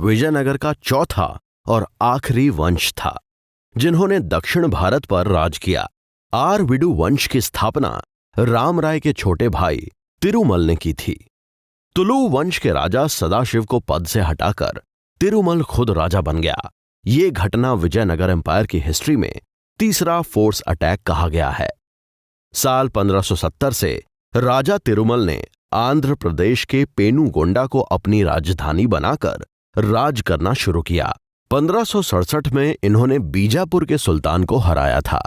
विजयनगर का चौथा और आखिरी वंश था जिन्होंने दक्षिण भारत पर राज किया। आरविडु वंश की स्थापना रामराय के छोटे भाई तिरुमल ने की थी। तुलु वंश के राजा सदाशिव को पद से हटाकर तिरुमल खुद राजा बन गया। ये घटना विजयनगर एम्पायर की हिस्ट्री में तीसरा फोर्स अटैक कहा गया है। साल 1570 से राजा तिरुमल ने आंध्र प्रदेश के पेनुगोंडा को अपनी राजधानी बनाकर राज करना शुरू किया। 1567 में इन्होंने बीजापुर के सुल्तान को हराया था।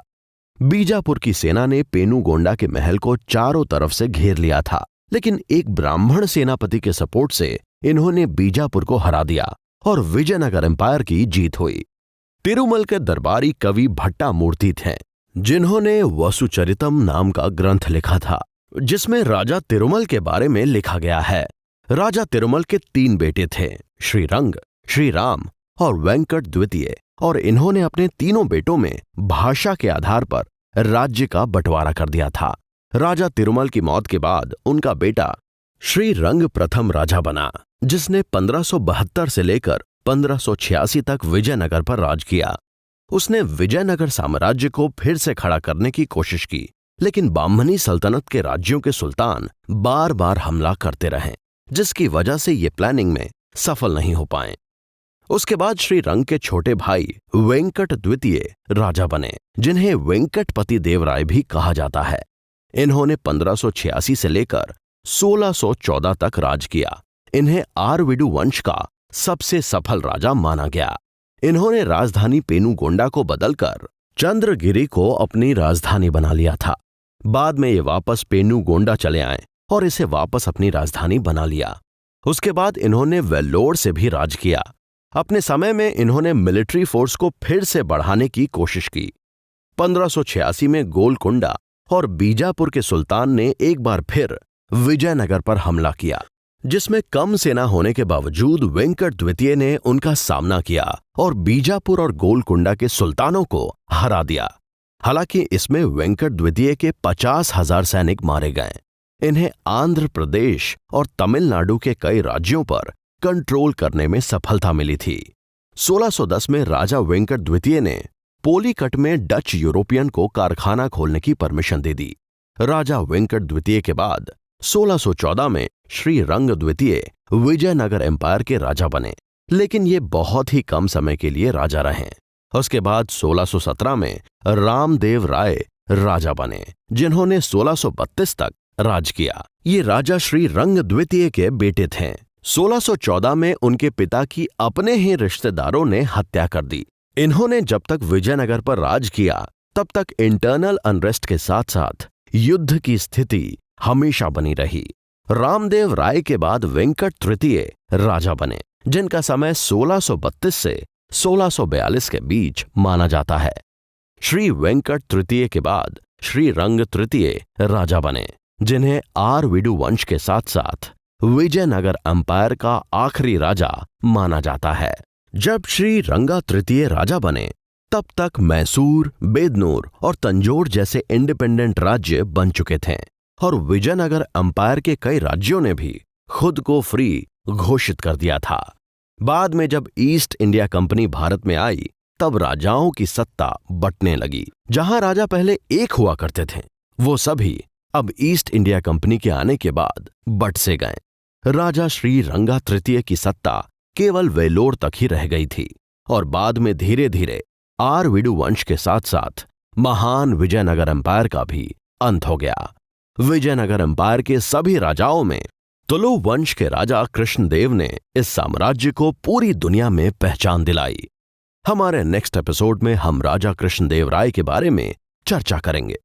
बीजापुर की सेना ने पेनुगोंडा के महल को चारों तरफ से घेर लिया था, लेकिन एक ब्राह्मण सेनापति के सपोर्ट से इन्होंने बीजापुर को हरा दिया और विजयनगर एम्पायर की जीत हुई। तिरुमल के दरबारी कवि भट्टा मूर्ति थे जिन्होंने वसुचरितम नाम का ग्रंथ लिखा था, जिसमें राजा तिरुमल के बारे में लिखा गया है। राजा तिरुमल के 3 बेटे थे, श्रीरंग, श्रीराम और वेंकट द्वितीय, और इन्होंने अपने तीनों बेटों में भाषा के आधार पर राज्य का बंटवारा कर दिया था। राजा तिरुमल की मौत के बाद उनका बेटा श्रीरंग प्रथम राजा बना, जिसने 1572 से लेकर 1586 तक विजयनगर पर राज किया। उसने विजयनगर साम्राज्य को फिर से खड़ा करने की कोशिश की, लेकिन बामनी सल्तनत के राज्यों के सुल्तान बार बार हमला करते रहे, जिसकी वजह से ये प्लानिंग में सफल नहीं हो पाए। उसके बाद श्रीरंग के छोटे भाई वेंकट द्वितीय राजा बने, जिन्हें वेंकटपति देवराय भी कहा जाता है। इन्होंने 1586 से लेकर 1614 तक राज किया। इन्हें आरविडु वंश का सबसे सफल राजा माना गया। इन्होंने राजधानी पेनुगोंडा को बदलकर चंद्रगिरी को अपनी राजधानी बना लिया था। बाद में ये वापस पेनुगोंडा चले आए और इसे वापस अपनी राजधानी बना लिया। उसके बाद इन्होंने वेल्लोर से भी राज किया। अपने समय में इन्होंने मिलिट्री फोर्स को फिर से बढ़ाने की कोशिश की। 1586 में गोलकुंडा और बीजापुर के सुल्तान ने एक बार फिर विजयनगर पर हमला किया, जिसमें कम सेना होने के बावजूद वेंकट द्वितीय ने उनका सामना किया और बीजापुर और गोलकुंडा के सुल्तानों को हरा दिया। हालांकि इसमें वेंकट द्वितीय के 50,000 सैनिक मारे गए। इन्हें आंध्र प्रदेश और तमिलनाडु के कई राज्यों पर कंट्रोल करने में सफलता मिली थी। 1610 में राजा वेंकट द्वितीय ने पोलीकट में डच यूरोपियन को कारखाना खोलने की परमिशन दे दी। राजा वेंकट द्वितीय के बाद 1614 में श्रीरंग द्वितीय विजयनगर एम्पायर के राजा बने, लेकिन ये बहुत ही कम समय के लिए राजा रहे। उसके बाद 1617 में रामदेव राय राजा बने, जिन्होंने 1632 तक राज किया। ये राजा श्रीरंग द्वितीय के बेटे थे। 1614 में उनके पिता की अपने ही रिश्तेदारों ने हत्या कर दी। इन्होंने जब तक विजयनगर पर राज किया तब तक इंटरनल अनरेस्ट के साथ साथ युद्ध की स्थिति हमेशा बनी रही। रामदेव राय के बाद वेंकट तृतीय राजा बने, जिनका समय 1632 से 1642 के बीच माना जाता है। श्री वेंकट तृतीय के बाद श्रीरंग तृतीय राजा बने, जिन्हें आरविडु वंश के साथ साथ विजयनगर एम्पायर का आखिरी राजा माना जाता है। जब श्री रंगा तृतीय राजा बने तब तक मैसूर, बेदनूर और तंजौर जैसे इंडिपेंडेंट राज्य बन चुके थे और विजयनगर एम्पायर के कई राज्यों ने भी खुद को फ्री घोषित कर दिया था। बाद में जब ईस्ट इंडिया कंपनी भारत में आई तब राजाओं की सत्ता बंटने लगी। जहां राजा पहले एक हुआ करते थे वो सभी अब ईस्ट इंडिया कंपनी के आने के बाद बट से गए। राजा श्री रंगा तृतीय की सत्ता केवल वेलोर तक ही रह गई थी और बाद में धीरे धीरे आरविडु वंश के साथ साथ महान विजयनगर एम्पायर का भी अंत हो गया। विजयनगर एम्पायर के सभी राजाओं में तुलु वंश के राजा कृष्णदेव ने इस साम्राज्य को पूरी दुनिया में पहचान दिलाई। हमारे नेक्स्ट एपिसोड में हम राजा कृष्णदेव राय के बारे में चर्चा करेंगे।